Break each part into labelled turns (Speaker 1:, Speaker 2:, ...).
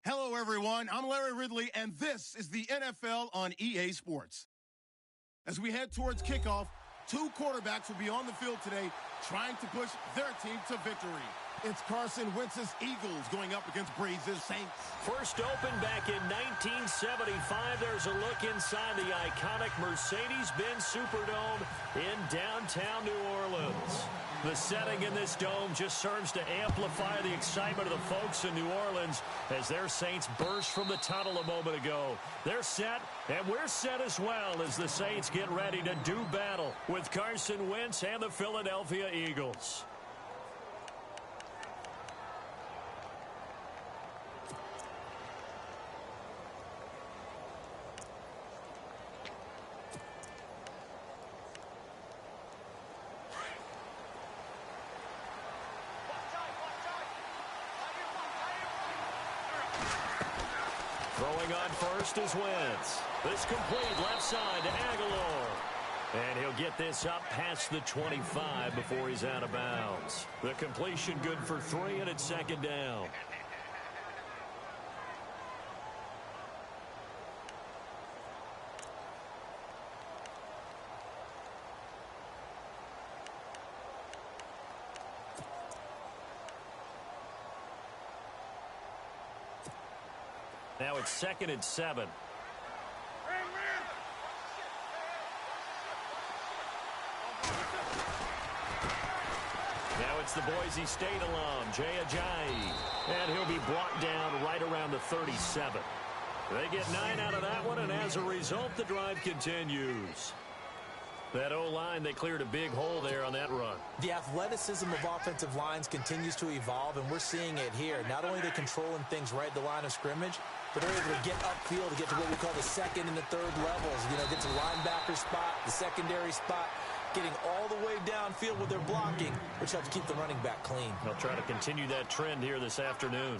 Speaker 1: Hello, everyone. I'm Larry Ridley, and this is the NFL on EA Sports. As we head towards kickoff, two quarterbacks will be on the field today trying to push their team to victory. It's Carson Wentz's Eagles going up against Breeze's Saints.
Speaker 2: First opened back in 1975. There's a look inside the iconic Mercedes-Benz Superdome in downtown New Orleans. The setting in this dome just serves to amplify the excitement of the folks in New Orleans as their Saints burst from the tunnel a moment ago. They're set, and we're set as well as the Saints get ready to do battle with Carson Wentz and the Philadelphia Eagles. Throwing on first is Wentz. This complete left side to Aguilar. And he'll get this up past the 25 before he's out of bounds. The completion good for 3, and it's second down. Now it's 2nd and 7. Now it's the Boise State alum, Jay Ajayi. And he'll be brought down right around the 37. They get 9 out of that one, and as a result, the drive continues. That O-line, they cleared a big hole there on that run.
Speaker 3: The athleticism of offensive lines continues to evolve, and we're seeing it here. Not only are they controlling things right at the line of scrimmage, but they're able to get upfield to get to what we call the second and the third levels. You know, get to the linebacker spot, the secondary spot, getting all the way downfield with their blocking, which helps keep the running back clean.
Speaker 2: They'll try to continue that trend here this afternoon.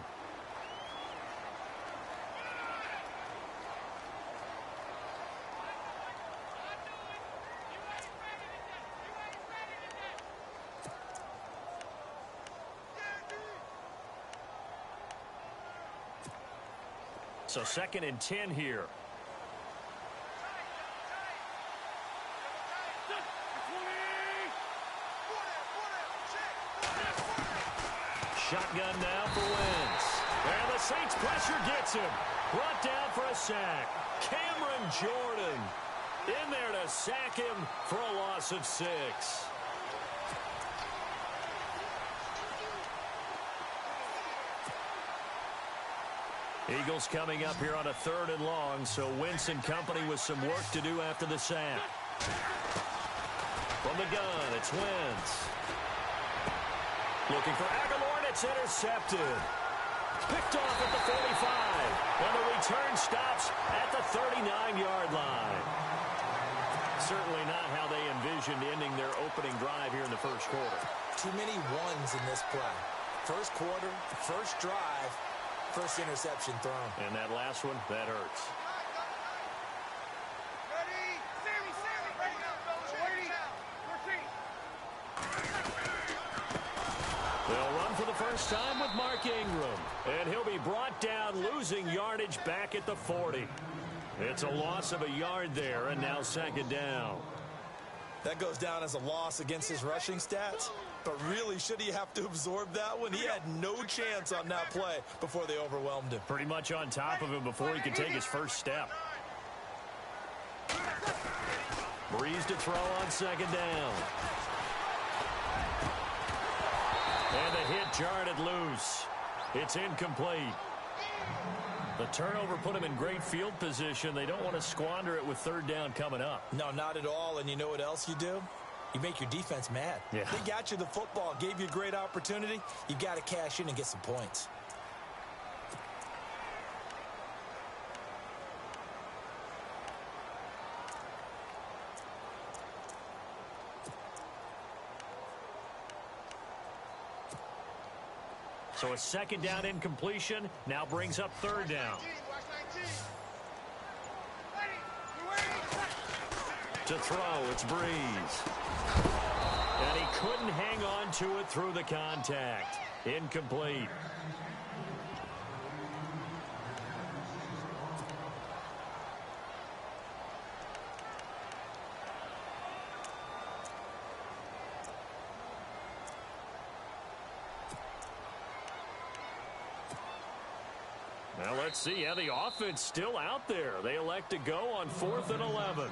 Speaker 2: So 2nd and 10 here. Shotgun now for Wentz. And the Saints pressure gets him. Brought down for a sack. Cameron Jordan in there to sack him for a loss of 6. Eagles coming up here on a 3rd and long, so Wentz and company with some work to do after the sack. From the gun, it's Wentz. Looking for Aguilar, and it's intercepted. Picked off at the 45, and the return stops at the 39-yard line. Certainly not how they envisioned ending their opening drive here in the first quarter.
Speaker 3: Too many ones in this play. First quarter, first drive, first interception thrown.
Speaker 2: And that last one, that hurts. They'll run for the first time with Mark Ingram. And he'll be brought down, losing yardage back at the 40. It's a loss of a yard there, and now 2nd down.
Speaker 3: That goes down as a loss against his rushing stats. But really, should he have to absorb that one? He had no chance on that play before they overwhelmed him.
Speaker 2: Pretty much on top of him before he could take his first step. Breeze to throw on 2nd down. And the hit jarred it loose. It's incomplete. The turnover put him in great field position. They don't want to squander it with 3rd down coming up.
Speaker 3: No, not at all. And you know what else you do? You make your defense mad.
Speaker 2: Yeah.
Speaker 3: They got you the football, gave you a great opportunity. You got to cash in and get some points.
Speaker 2: So a 2nd down incompletion now brings up 3rd down. To throw, it's Breeze. And he couldn't hang on to it through the contact. Incomplete. let's see. Yeah, the offense still out there. They elect to go on 4th and 11.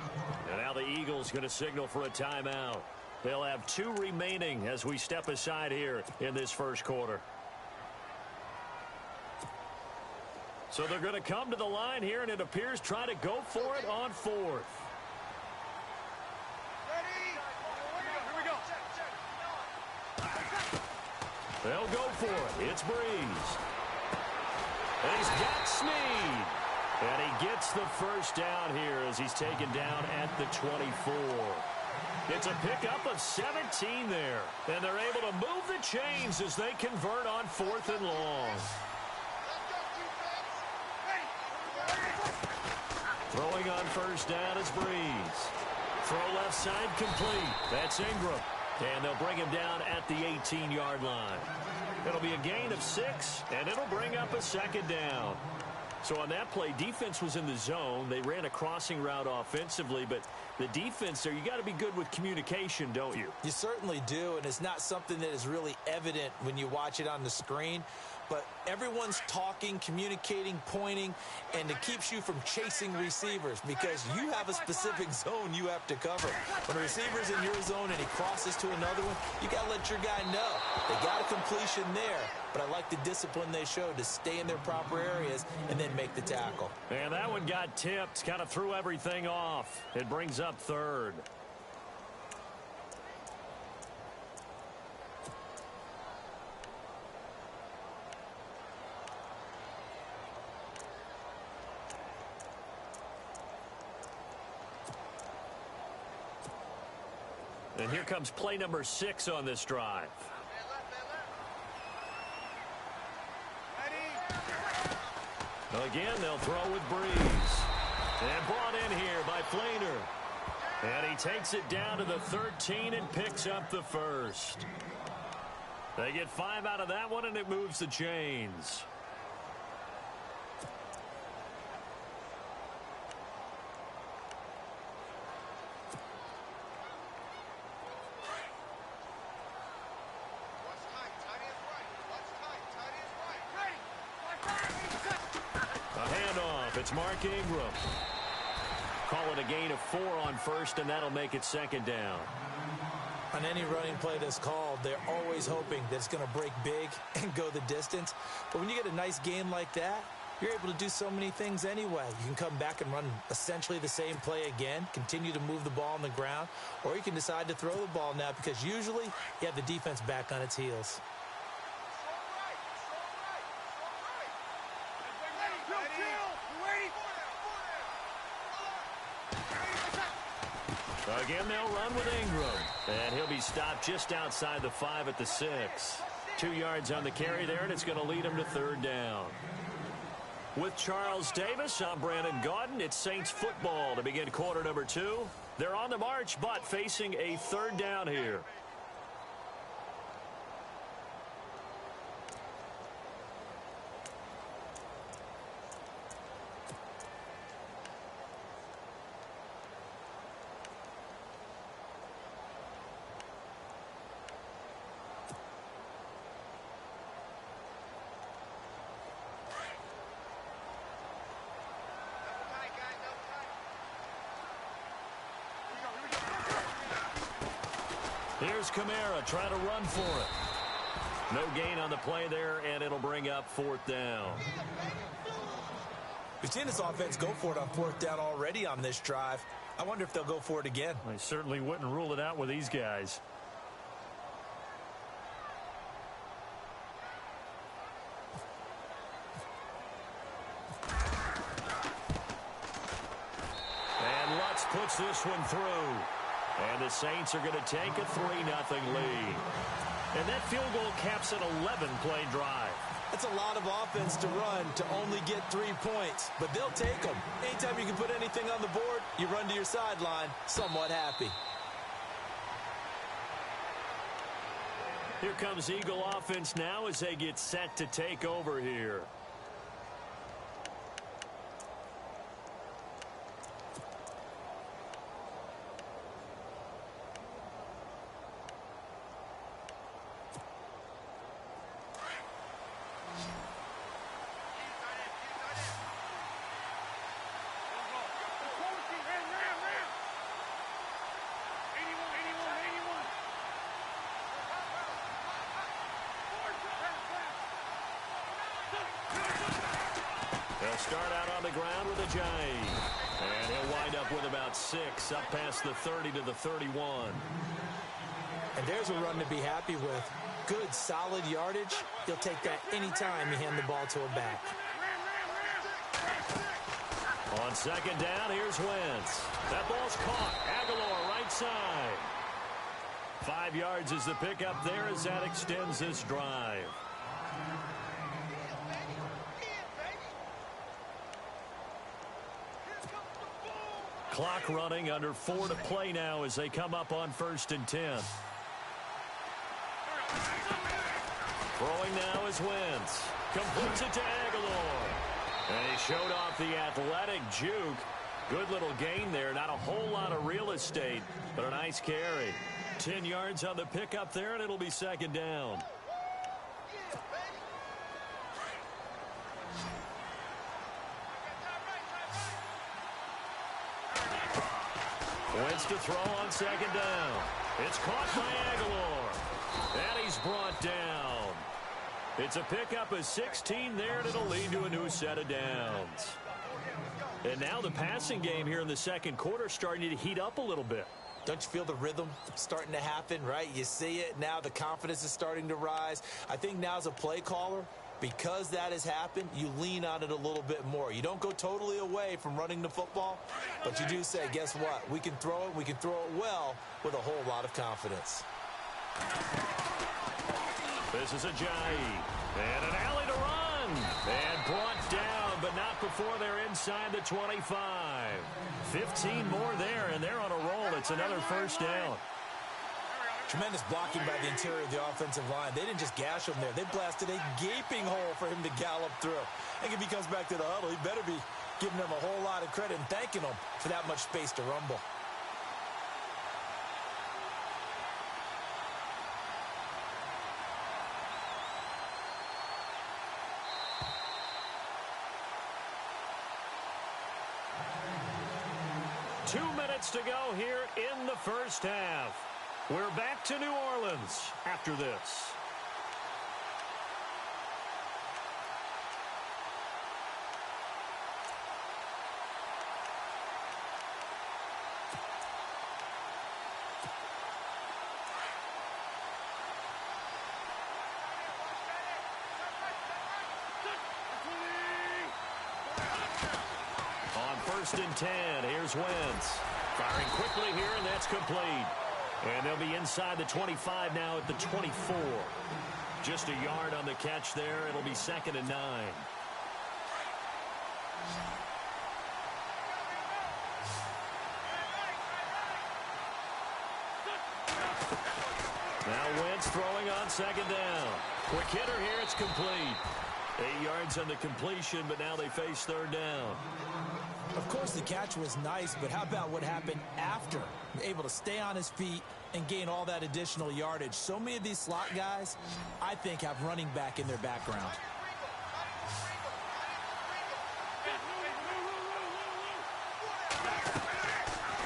Speaker 2: And now the Eagles going to signal for a timeout. They'll have 2 remaining as we step aside here in this first quarter. So they're going to come to the line here, and it appears try to go for it on 4th. They'll go for it. It's Breeze. And he's got Snead. And he gets the first down here as he's taken down at the 24. It's a pickup of 17 there. And they're able to move the chains as they convert on 4th and long. Throwing on first down is Breeze. Throw left side complete. That's Ingram. And they'll bring him down at the 18-yard line. It'll be a gain of 6, and it'll bring up a second down. So on that play, defense was in the zone. They ran a crossing route offensively, but the defense there, you got to be good with communication, don't you?
Speaker 3: You certainly do, and it's not something that is really evident when you watch it on the screen. But everyone's talking, communicating, pointing, and it keeps you from chasing receivers because you have a specific zone you have to cover. When a receiver's in your zone and he crosses to another one, you got to let your guy know. They got a completion there, but I like the discipline they showed to stay in their proper areas and then make the tackle.
Speaker 2: And that one got tipped, kind of threw everything off. It brings up 3rd. And here comes play number 6 on this drive. Again, they'll throw with Breeze. And brought in here by Flainer. And he takes it down to the 13 and picks up the first. They get 5 out of that one, and it moves the chains. It's Mark Ingram. Call it a gain of 4 on first, and that'll make it second down.
Speaker 3: On any running play that's called, they're always hoping that it's going to break big and go the distance. But when you get a nice gain like that, you're able to do so many things anyway. You can come back and run essentially the same play again, continue to move the ball on the ground, or you can decide to throw the ball now because usually you have the defense back on its heels.
Speaker 2: Again, they'll run with Ingram. And he'll be stopped just outside the 5 at the 6. 2 yards on the carry there, and it's going to lead him to 3rd down. With Charles Davis, I'm Brandon Gaudin. It's Saints football to begin quarter number 2. They're on the march, but facing a 3rd down here. Here's Kamara trying to run for it. No gain on the play there, and it'll bring up 4th down.
Speaker 3: We've seen this offense go for it on 4th down already on this drive. I wonder if they'll go for it again.
Speaker 2: I certainly wouldn't rule it out with these guys. And Lutz puts this one through. And the Saints are going to take a 3-0 lead. And that field goal caps an 11-play drive.
Speaker 3: That's a lot of offense to run to only get 3 points, but they'll take them. Anytime you can put anything on the board, you run to your sideline somewhat happy.
Speaker 2: Here comes Eagle offense now as they get set to take over here. They'll start out on the ground with a Ajayi. And he'll wind up with about 6, up past the 30 to the 31.
Speaker 3: And there's a run to be happy with. Good, solid yardage. He'll take that anytime you hand the ball to a back.
Speaker 2: On second down, here's Wentz. That ball's caught. Aguilar, right side. 5 yards is the pickup there as that extends this drive. Clock running, under 4 to play now as they come up on 1st and 10. Throwing now is Wentz. Completes it to Aguilar. And he showed off the athletic juke. Good little gain there. Not a whole lot of real estate, but a nice carry. 10 yards on the pickup there, and it'll be second down. Wentz to throw on second down. It's caught by Aguilar. And he's brought down. It's a pickup of 16 there, and it'll lead to a new set of downs. And now the passing game here in the second quarter starting to heat up a little bit.
Speaker 3: Don't you feel the rhythm starting to happen, right? You see it now. The confidence is starting to rise. I think now as a play caller, because that has happened, you lean on it a little bit more. You don't go totally away from running the football, but you do say, guess what? We can throw it. We can throw it well with a whole lot of confidence.
Speaker 2: This is Ajayi. And an alley to run. And brought down, but not before they're inside the 25. 15 more there, and they're on a roll. It's another first down.
Speaker 3: Tremendous blocking by the interior of the offensive line. They didn't just gash him there. They blasted a gaping hole for him to gallop through. I think if he comes back to the huddle, he better be giving them a whole lot of credit and thanking them for that much space to rumble.
Speaker 2: To go here in the first half. We're back to New Orleans after this. On 1st and 10, here's Wentz. Firing quickly here, and that's complete. And they'll be inside the 25 now at the 24. Just a yard on the catch there. It'll be 2nd and 9. Now Wentz throwing on 2nd down. Quick hitter here. It's complete. 8 yards on the completion, but now they face 3rd down.
Speaker 3: Of course, the catch was nice, but how about what happened after? Able to stay on his feet and gain all that additional yardage. So many of these slot guys, I think, have running back in their background.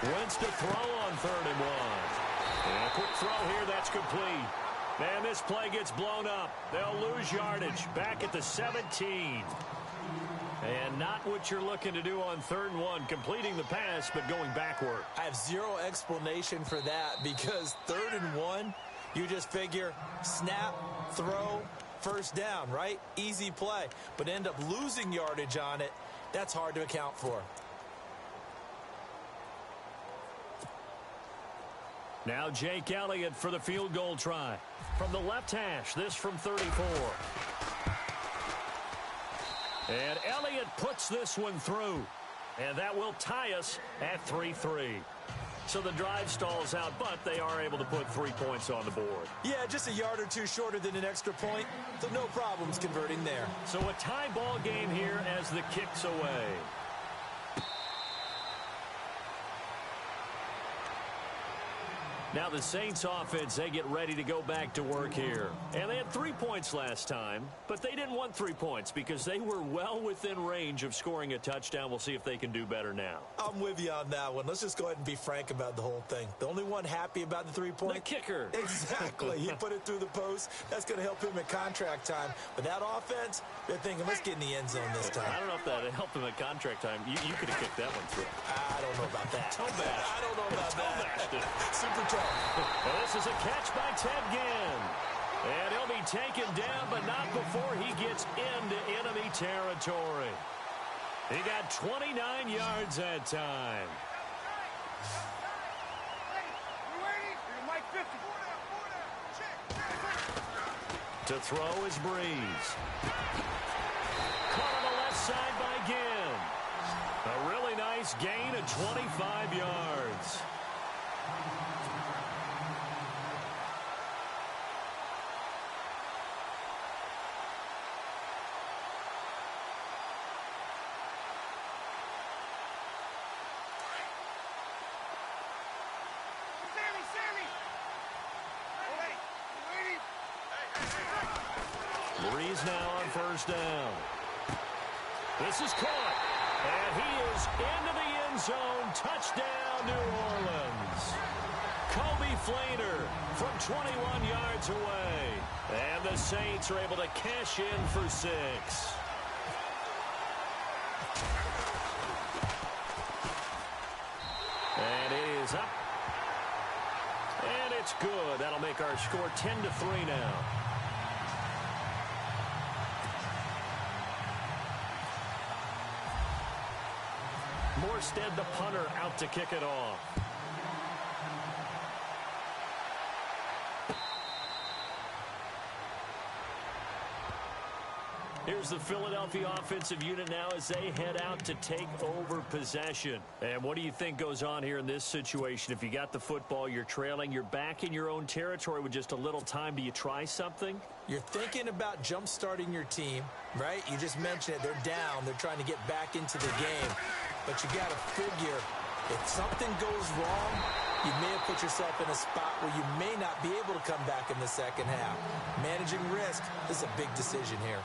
Speaker 2: Wentz to throw on 3rd and 1. And a quick throw here, that's complete. And this play gets blown up. They'll lose yardage back at the 17. And not what you're looking to do on 3rd and 1, completing the pass, but going backward.
Speaker 3: I have zero explanation for that because 3rd and 1, you just figure snap, throw, 1st down, right? Easy play. But end up losing yardage on it. That's hard to account for.
Speaker 2: Now Jake Elliott for the field goal try. From the left hash, this from 34. And Elliott puts this one through. And that will tie us at 3-3. So the drive stalls out, but they are able to put 3 points on the board.
Speaker 3: Yeah, just a yard or two shorter than an extra point. So no problems converting there.
Speaker 2: So a tie ball game here as the kick's away. Now the Saints offense, they get ready to go back to work here. And they had 3 points last time, but they didn't want 3 points because they were well within range of scoring a touchdown. We'll see if they can do better now.
Speaker 3: I'm with you on that one. Let's just go ahead and be frank about the whole thing. The only one happy about the 3 points?
Speaker 2: The kicker.
Speaker 3: Exactly. He put it through the post. That's going to help him at contract time. But that offense, they're thinking, let's get in the end zone this time.
Speaker 2: I don't know if that helped him at contract time. You could have kicked that one through.
Speaker 3: I don't know about that. I don't know about that. Super tough.
Speaker 2: Well, this is a catch by Ted Ginn. And he'll be taken down, but not before he gets into enemy territory. He got 29 yards that time. To throw is Breeze. Caught on the left side by Ginn. A really nice gain of 25 yards. Breeze now on first down. This is caught. And he is into the end zone. Touchdown, New Orleans. Kobe Flainer from 21 yards away. And the Saints are able to cash in for 6. And it is up. And it's good. That'll make our score 10-3 now. Morstead, the punter, out to kick it off. Here's the Philadelphia offensive unit now as they head out to take over possession. And what do you think goes on here in this situation? If you got the football, you're trailing, you're back in your own territory with just a little time. Do you try something?
Speaker 3: You're thinking about jump-starting your team, right? You just mentioned it. They're down. They're trying to get back into the game. But you got to figure, if something goes wrong, you may have put yourself in a spot where you may not be able to come back in the second half. Managing risk is a big decision here.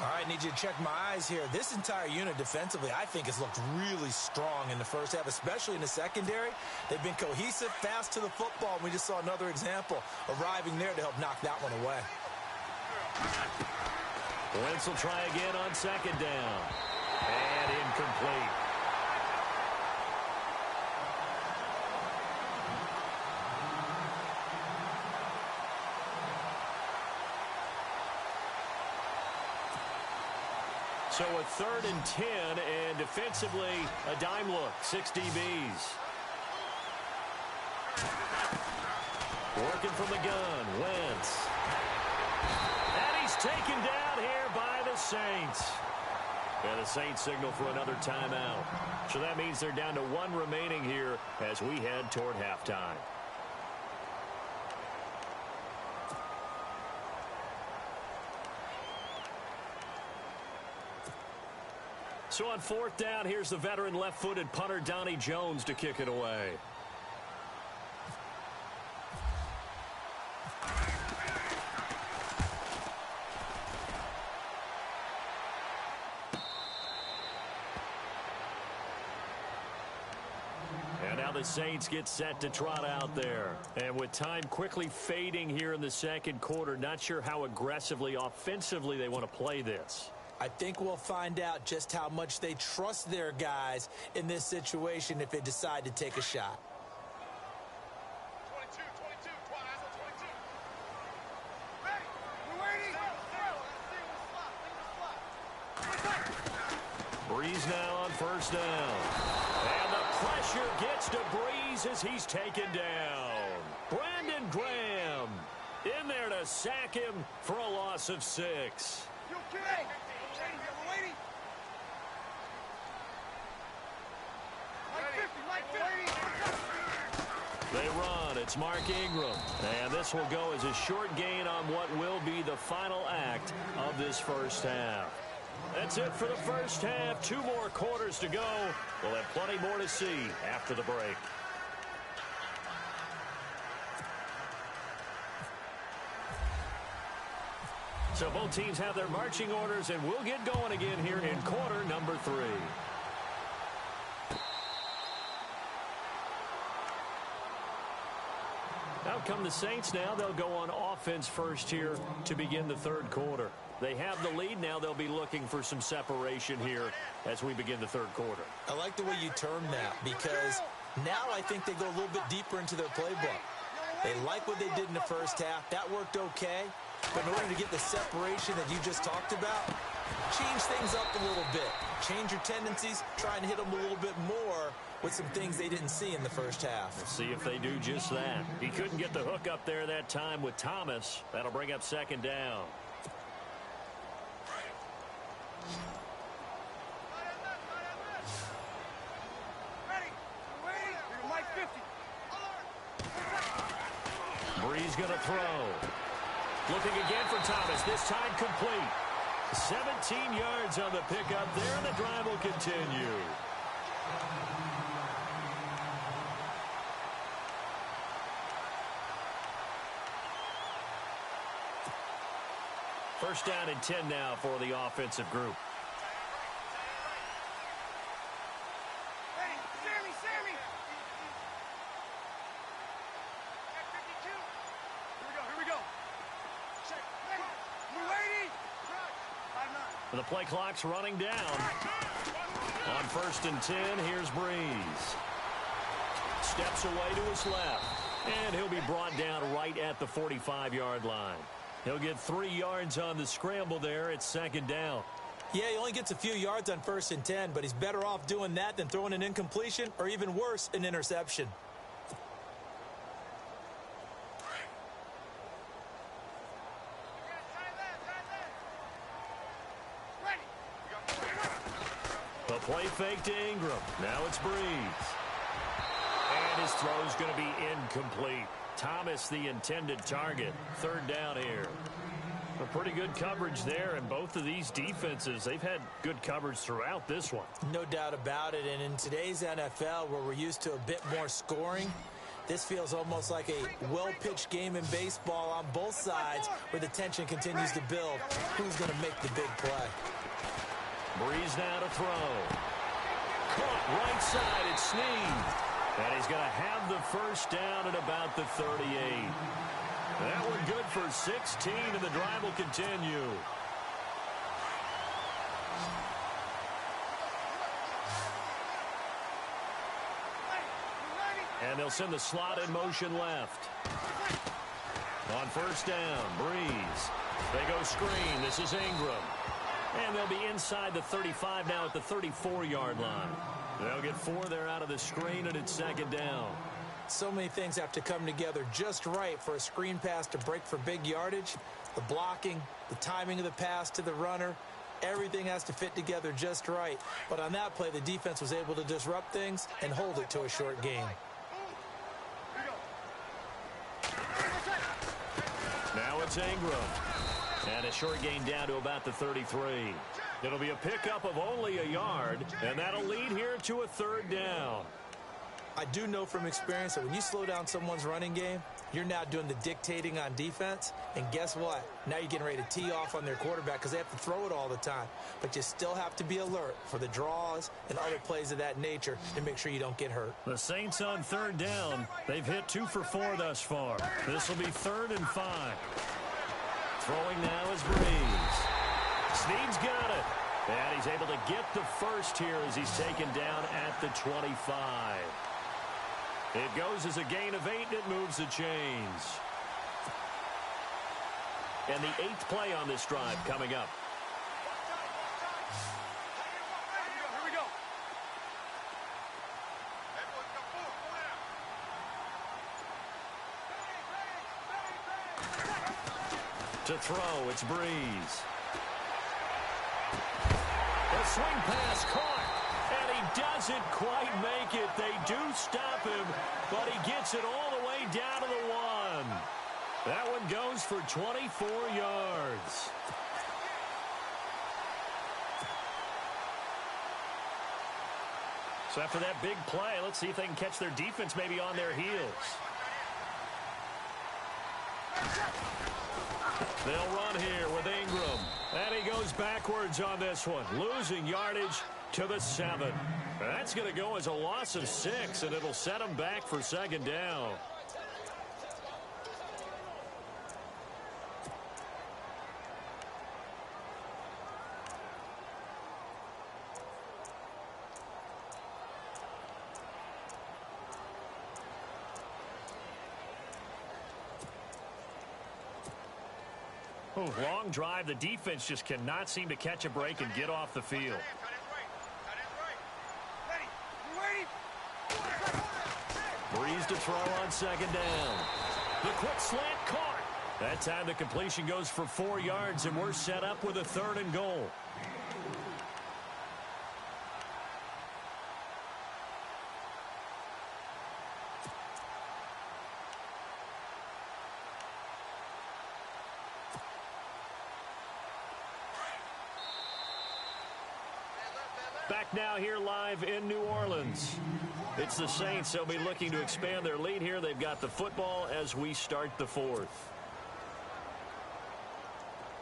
Speaker 3: All right, need you to check my eyes here. This entire unit defensively, I think, has looked really strong in the first half, especially in the secondary. They've been cohesive, fast to the football, and we just saw another example arriving there to help knock that one away.
Speaker 2: Wentz will try again on second down. And incomplete. So a 3rd and 10, and defensively, a dime look, 6 DBs. Working from the gun, Wentz. And he's taken down here by the Saints. And the Saints signal for another timeout. So that means they're down to 1 remaining here as we head toward halftime. So on 4th down, here's the veteran left-footed punter Donnie Jones to kick it away. And now the Saints get set to trot out there. And with time quickly fading here in the second quarter, not sure how aggressively, offensively they want to play this.
Speaker 3: I think we'll find out just how much they trust their guys in this situation if they decide to take a shot.
Speaker 4: 22, eyes on 22. Ready? We're waiting.
Speaker 2: Breeze now on first down. And the pressure gets to Breeze as he's taken down. Brandon Graham in there to sack him for a loss of 6.
Speaker 4: You okay? We're waiting. Like 50.
Speaker 2: They run. It's Mark Ingram. And this will go as a short gain on what will be the final act of this first half. That's it for the first half. 2 more quarters to go. We'll have plenty more to see after the break. So both teams have their marching orders, and we'll get going again here in quarter number 3. Out come the Saints now. They'll go on offense first here to begin the third quarter. They have the lead. Now they'll be looking for some separation here as we begin the third quarter.
Speaker 3: I like the way you term that, because now I think they go a little bit deeper into their playbook. They like what they did in the first half. That worked okay. But in order to get the separation that you just talked about, change things up a little bit. Change your tendencies. Try and hit them a little bit more with some things they didn't see in the first half.
Speaker 2: We'll see if they do just that. He couldn't get the hook up there that time with Thomas. That'll bring up second down. Breeze going to throw. Looking again for Thomas. This time complete. 17 yards on the pickup there, and the drive will continue. First down and 10 now for the offensive group.
Speaker 4: Sammy! Here we go. Check. We're waiting.
Speaker 2: The play clock's running down. On first and 10, here's Breeze. Steps away to his left. And he'll be brought down right at the 45-yard line. He'll get 3 yards on the scramble there at second down.
Speaker 3: Yeah, he only gets a few yards on first and 10, but he's better off doing that than throwing an incompletion or even worse, an interception.
Speaker 2: The play fake to Ingram. Now it's Breeze. And his throw's going to be incomplete. Thomas, the intended target. Third down here. A pretty good coverage there, and both of these defenses, they've had good coverage throughout this one.
Speaker 3: No doubt about it, and in today's NFL, where we're used to a bit more scoring, this feels almost like a well-pitched game in baseball on both sides, where the tension continues to build. Who's going to make the big play?
Speaker 2: Breeze now to throw. Caught right side, it's Snead. And he's going to have the first down at about the 38. That one good for 16, and the drive will continue. And they'll send the slot in motion left. On first down, Breeze. They go screen. This is Ingram. And they'll be inside the 35 now at the 34-yard line. They'll get 4 there out of the screen, and it's second down.
Speaker 3: So many things have to come together just right for a screen pass to break for big yardage. The blocking, the timing of the pass to the runner, everything has to fit together just right. But on that play, the defense was able to disrupt things and hold it to a short gain.
Speaker 2: Now it's Ingram. And a short gain down to about the 33. It'll be a pickup of only a yard, and that'll lead here to a third down.
Speaker 3: I do know from experience that when you slow down someone's running game, you're now doing the dictating on defense. And guess what? Now you're getting ready to tee off on their quarterback because they have to throw it all the time. But you still have to be alert for the draws and other plays of that nature to make sure you don't get hurt.
Speaker 2: The Saints on third down. They've hit 2 for 4 thus far. This will be 3rd and 5. Throwing now is Breeze. Snead's got it. And he's able to get the first here as he's taken down at the 25. It goes as a gain of 8, and it moves the chains. And the 8th play on this drive coming up.
Speaker 4: Here we go.
Speaker 2: To throw, it's Breeze. A swing pass caught, and he doesn't quite make it. They do stop him, but he gets it all the way down to the 1. That one goes for 24 yards. So after that big play, let's see if they can catch their defense maybe on their heels. They'll run here with Ingram. And he goes backwards on this one, losing yardage to the 7. That's going to go as a loss of 6, and it'll set him back for second down. Long drive. The defense just cannot seem to catch a break and get off the field. Breeze to throw on second down. The quick slant caught. That time the completion goes for 4 yards, and we're set up with a 3rd and goal. Back now here live in New Orleans. It's the Saints. They'll be looking to expand their lead here. They've got the football as we start the 4th.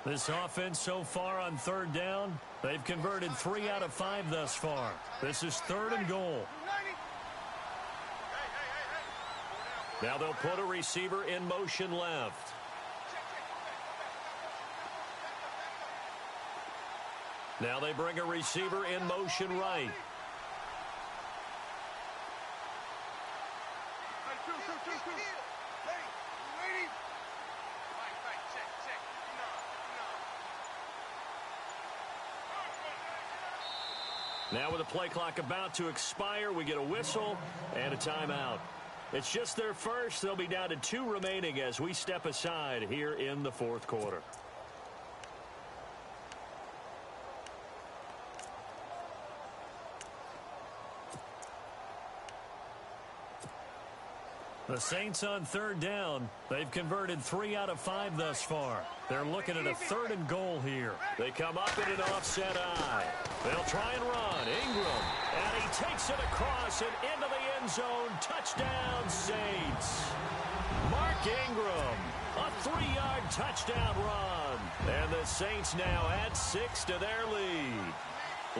Speaker 2: This offense so far on 3rd down, they've converted 3 out of 5 thus far. This is 3rd and goal. Now they'll put a receiver in motion left. Now they bring a receiver in motion right. Now with the play clock about to expire, we get a whistle and a timeout. It's just their first. They'll be down to 2 remaining as we step aside here in the 4th quarter. The Saints on 3rd down. They've converted 3 out of 5 thus far. They're looking at a 3rd and goal here. They come up in an offset eye. They'll try and run. Ingram. And he takes it across and into the end zone. Touchdown, Saints. Mark Ingram. A 3-yard touchdown run. And the Saints now add 6 to their lead.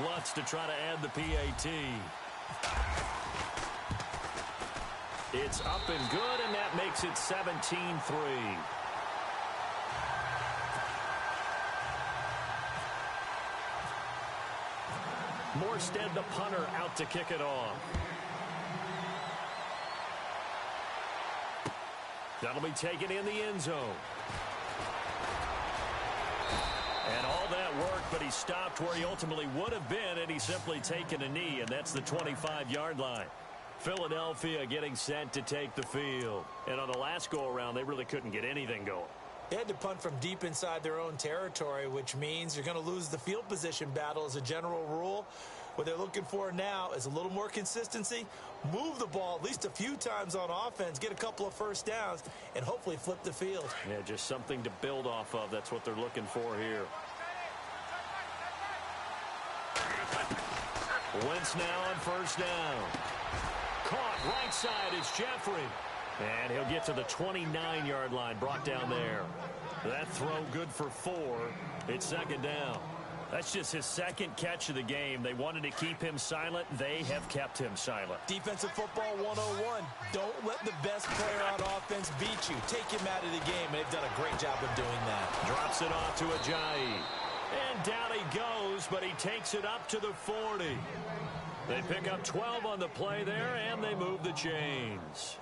Speaker 2: Lutz to try to add the PAT. It's up and good, and that makes it 17-3. Morstead, the punter, out to kick it off. That'll be taken in the end zone. And all that work, but he stopped where he ultimately would have been, and he's simply taken a knee, and that's the 25-yard line. Philadelphia getting set to take the field. And on the last go-around, they really couldn't get anything going.
Speaker 3: They had to punt from deep inside their own territory, which means you're going to lose the field position battle as a general rule. What they're looking for now is a little more consistency, move the ball at least a few times on offense, get a couple of first downs, and hopefully flip the field.
Speaker 2: Yeah, just something to build off of. That's what they're looking for here. Wentz now on 1st down. Caught right side is Jeffrey. And he'll get to the 29-yard line, brought down there. That throw good for 4. It's 2nd down. That's just his 2nd catch of the game. They wanted to keep him silent. They have kept him silent.
Speaker 3: Defensive football 101. Don't let the best player on offense beat you. Take him out of the game, and they've done a great job of doing that.
Speaker 2: Drops it off to Ajayi. And down he goes, but he takes it up to the 40. They pick up 12 on the play there, and they move the chains.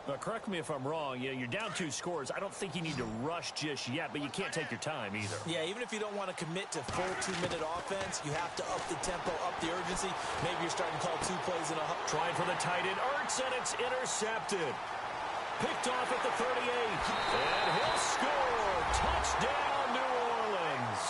Speaker 2: Now, correct me if I'm wrong. You're down 2 scores. I don't think you need to rush just yet, but you can't take your time either.
Speaker 3: Yeah, even if you don't want to commit to full 2-minute offense, you have to up the tempo, up the urgency. Maybe you're starting to call 2 plays in a huff.
Speaker 2: Trying for the tight end, Ertz, and it's intercepted. Picked off at the 38. And he'll score. Touchdown, New Orleans.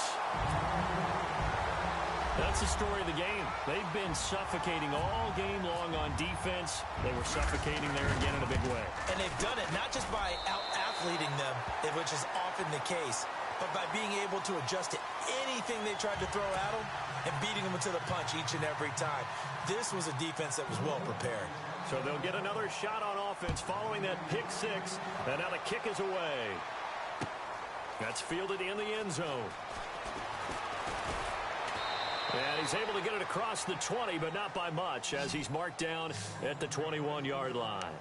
Speaker 2: That's the story of the game. They've been suffocating all game long on defense. They were suffocating there again in a big way.
Speaker 3: And they've done it not just by out-athleting them, which is often the case, but by being able to adjust to anything they tried to throw at them and beating them to the punch each and every time. This was a defense that was well prepared.
Speaker 2: So they'll get another shot on offense following that pick 6, and now the kick is away. That's fielded in the end zone. And he's able to get it across the 20, but not by much, as he's marked down at the 21-yard line.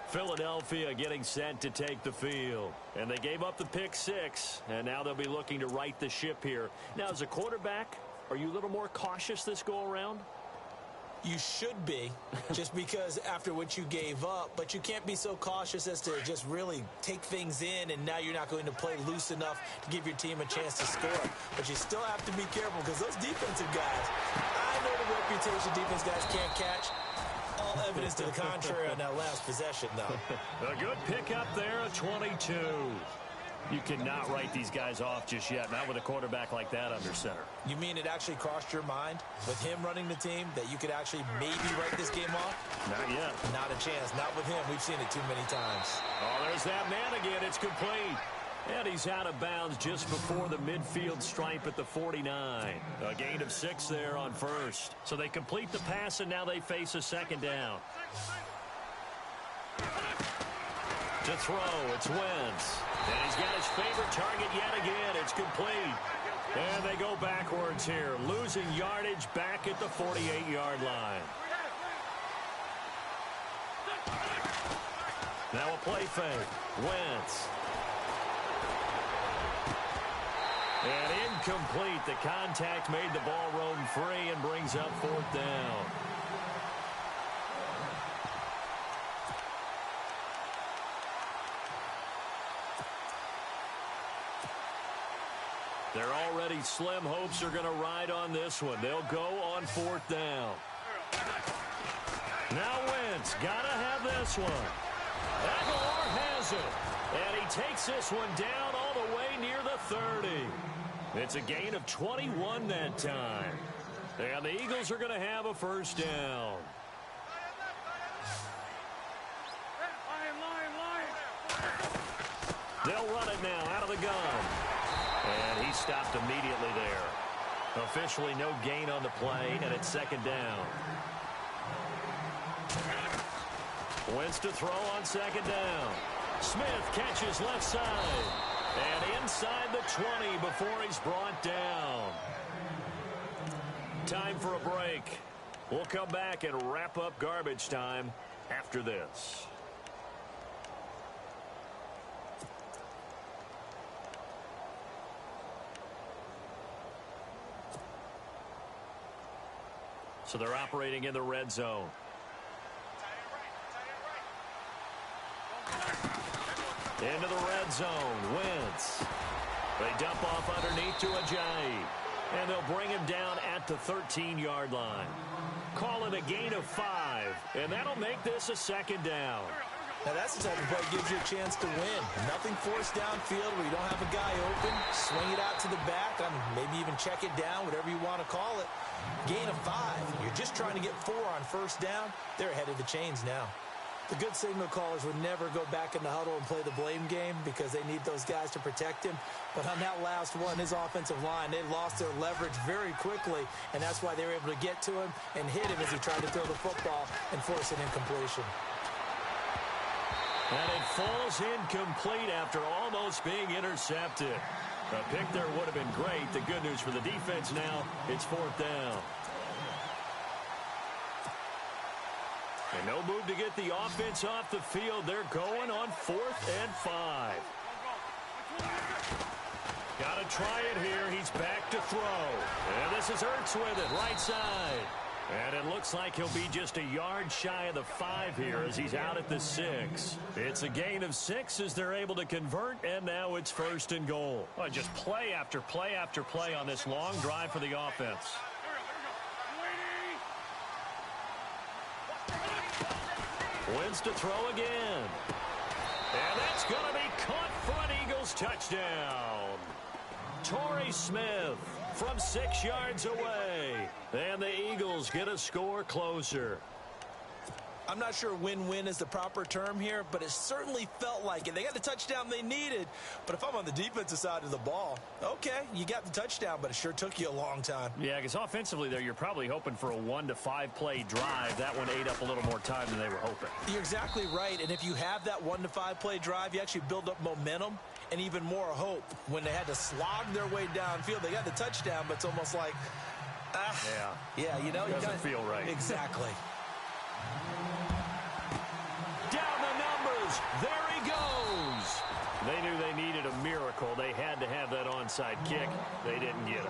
Speaker 2: Philadelphia getting set to take the field. And they gave up the pick 6, and now they'll be looking to right the ship here. Now, as a quarterback, are you a little more cautious this go-around?
Speaker 3: You should be, just because after what you gave up, but you can't be so cautious as to just really take things in, and now you're not going to play loose enough to give your team a chance to score. But you still have to be careful, because those defensive guys, I know the reputation defense guys can't catch. All evidence to the contrary on that last possession, though.
Speaker 2: A good pickup there, a 22. You cannot write these guys off just yet, not with a quarterback like that under center.
Speaker 3: You mean it actually crossed your mind with him running the team that you could actually maybe write this game off?
Speaker 2: Not yet.
Speaker 3: Not a chance. Not with him. We've seen it too many times.
Speaker 2: Oh, there's that man again. It's complete. And he's out of bounds just before the midfield stripe at the 49. A gain of 6 there on first. So they complete the pass, and now they face a second down. To throw, it's Wentz. And he's got his favorite target yet again. It's complete. And they go backwards here, losing yardage back at the 48-yard line. Now a play fake. Wentz. And incomplete. The contact made the ball roam free and brings up 4th down. They're already slim hopes are going to ride on this one. They'll go on 4th down. Now Wentz, got to have this one. Aguilar has it. And he takes this one down all the way near the 30. It's a gain of 21 that time. And the Eagles are going to have a first down. They'll run it now out of the gun. And he stopped immediately there. Officially no gain on the play, and it's 2nd down. Wentz to throw on 2nd down. Smith catches left side. And inside the 20 before he's brought down. Time for a break. We'll come back and wrap up garbage time after this. So they're operating in the red zone. Into the red zone. Wentz. They dump off underneath to Ajayi. And they'll bring him down at the 13-yard line. Call it a gain of 5. And that'll make this a 2nd down.
Speaker 3: Now that's the type of play that gives you a chance to win. Nothing forced downfield where you don't have a guy open. Swing it out to the back. Maybe even check it down, whatever you want to call it. Gain of 5. You're just trying to get 4 on first down. They're ahead of the chains now. The good signal callers would never go back in the huddle and play the blame game because they need those guys to protect him. But on that last one, his offensive line, they lost their leverage very quickly, and that's why they were able to get to him and hit him as he tried to throw the football and force an incompletion.
Speaker 2: And it falls incomplete after almost being intercepted. A pick there would have been great. The good news for the defense now, it's 4th down. And no move to get the offense off the field. They're going on 4th and 5. Got to try it here. He's back to throw. And this is Ertz with it, right side. And it looks like he'll be just a yard shy of the 5 here as he's out at the 6. It's a gain of 6 as they're able to convert, and now it's 1st and goal. Well, just play after play after play on this long drive for the offense. Wentz to throw again. And that's going to be caught for an Eagles touchdown. Torrey Smith from 6 yards away. And the Eagles get a score closer.
Speaker 3: I'm not sure win-win is the proper term here, but it certainly felt like it. They got the touchdown they needed, but if I'm on the defensive side of the ball, okay, you got the touchdown, but it sure took you a long time.
Speaker 2: Yeah, because offensively there, you're probably hoping for a 1 to 5 play drive. That one ate up a little more time than they were hoping.
Speaker 3: You're exactly right, and if you have that 1 to 5 play drive, you actually build up momentum and even more hope. When they had to slog their way downfield, they got the touchdown, but it's almost like, yeah, you know,
Speaker 2: it doesn't feel right.
Speaker 3: Exactly.
Speaker 2: Down the numbers. There he goes. They knew they needed a miracle. They had to have that onside kick. They didn't get it.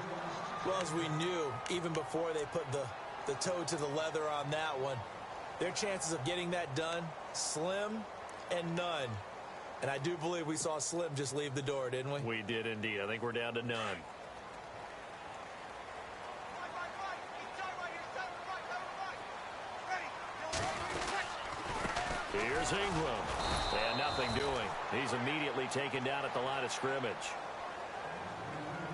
Speaker 3: Well, as we knew, even before they put the toe to the leather on that one, their chances of getting that done, slim and none. And I do believe we saw Slim just leave the door, didn't we?
Speaker 2: We did indeed. I think we're down to none. Here's Ingram. And nothing doing. He's immediately taken down at the line of scrimmage.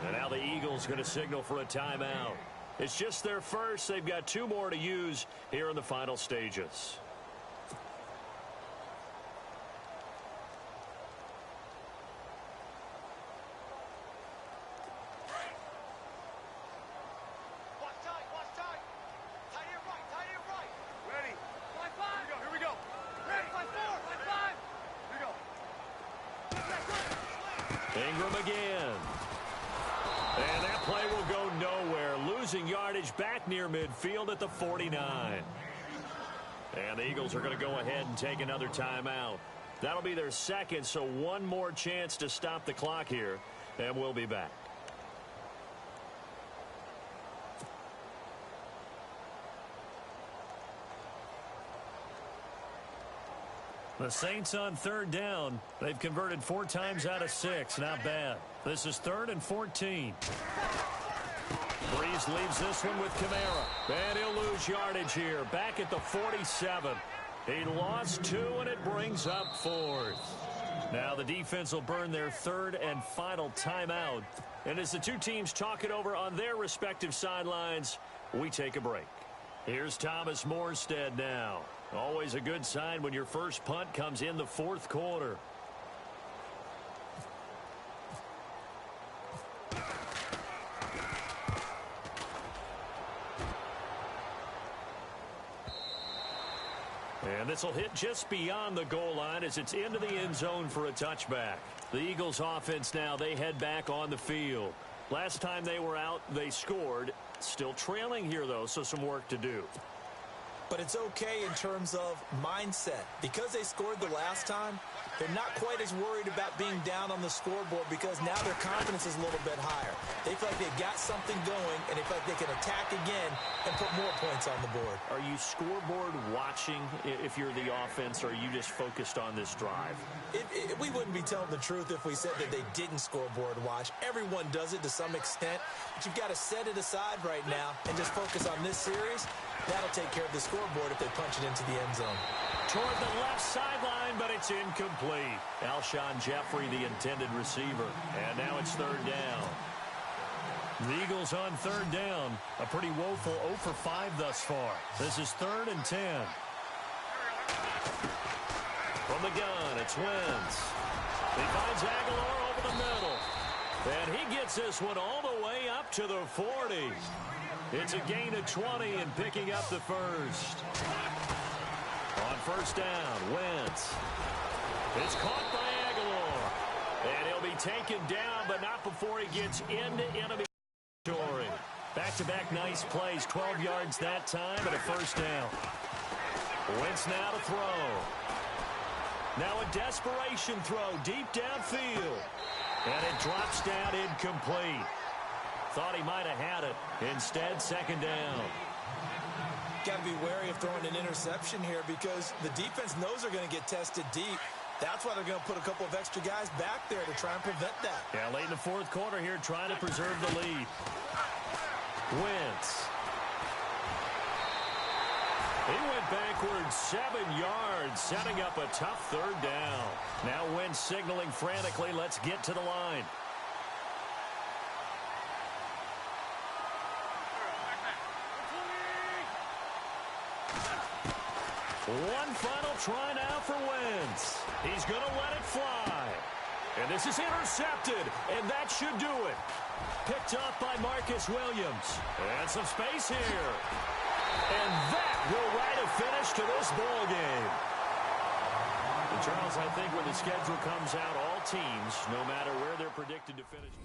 Speaker 2: And now the Eagles going to signal for a timeout. It's just their first. They've got 2 more to use here in the final stages. Ingram again. And that play will go nowhere. Losing yardage back near midfield at the 49. And the Eagles are going to go ahead and take another timeout. That'll be their second, so one more chance to stop the clock here. And we'll be back. The Saints on 3rd down. They've converted 4 times out of 6. Not bad. This is 3rd and 14. Breeze leaves this one with Kamara. And he'll lose yardage here. Back at the 47. He lost 2, and it brings up 4th. Now the defense will burn their 3rd and final timeout. And as the 2 teams talk it over on their respective sidelines, we take a break. Here's Thomas Morstead now. Always a good sign when your first punt comes in the 4th quarter. And this will hit just beyond the goal line as it's into the end zone for a touchback. The Eagles offense now, they head back on the field. Last time they were out, they scored. Still trailing here, though, so some work to do.
Speaker 3: But it's okay in terms of mindset. Because they scored the last time, they're not quite as worried about being down on the scoreboard because now their confidence is a little bit higher. They feel like they've got something going, and they feel like they can attack again and put more points on the board.
Speaker 2: Are you scoreboard watching if you're the offense, or are you just focused on this drive?
Speaker 3: We wouldn't be telling the truth if we said that they didn't scoreboard watch. Everyone does it to some extent, but you've got to set it aside right now and just focus on this series. That'll take care of the scoreboard if they punch it into the end zone.
Speaker 2: Toward the left sideline, but it's incomplete. Alshon Jeffrey, the intended receiver. And now it's 3rd down. The Eagles on 3rd down. A pretty woeful 0 for 5 thus far. This is 3rd and 10. From the gun, it's Wentz. He finds Aguilar over the middle. And he gets this one all the way up to the 40. It's a gain of 20 and picking up the first. On 1st down, Wentz. It's caught by Aguilar. And he'll be taken down, but not before he gets into enemy territory. Back-to-back nice plays, 12 yards that time, and a 1st down. Wentz now to throw. Now a desperation throw deep downfield. And it drops down incomplete. Thought he might have had it. Instead, 2nd down.
Speaker 3: Got to be wary of throwing an interception here because the defense knows they're going to get tested deep. That's why they're going to put a couple of extra guys back there to try and prevent that.
Speaker 2: Yeah, late in the 4th quarter here, trying to preserve the lead. Wentz. He went backwards 7 yards, setting up a tough 3rd down. Now Wentz signaling frantically, let's get to the line. One final try now for Wentz. He's going to let it fly. And this is intercepted, and that should do it. Picked up by Marcus Williams. And some space here. And that will write a finish to this ball game. And Charles, I think when the schedule comes out, all teams, no matter where they're predicted to finish.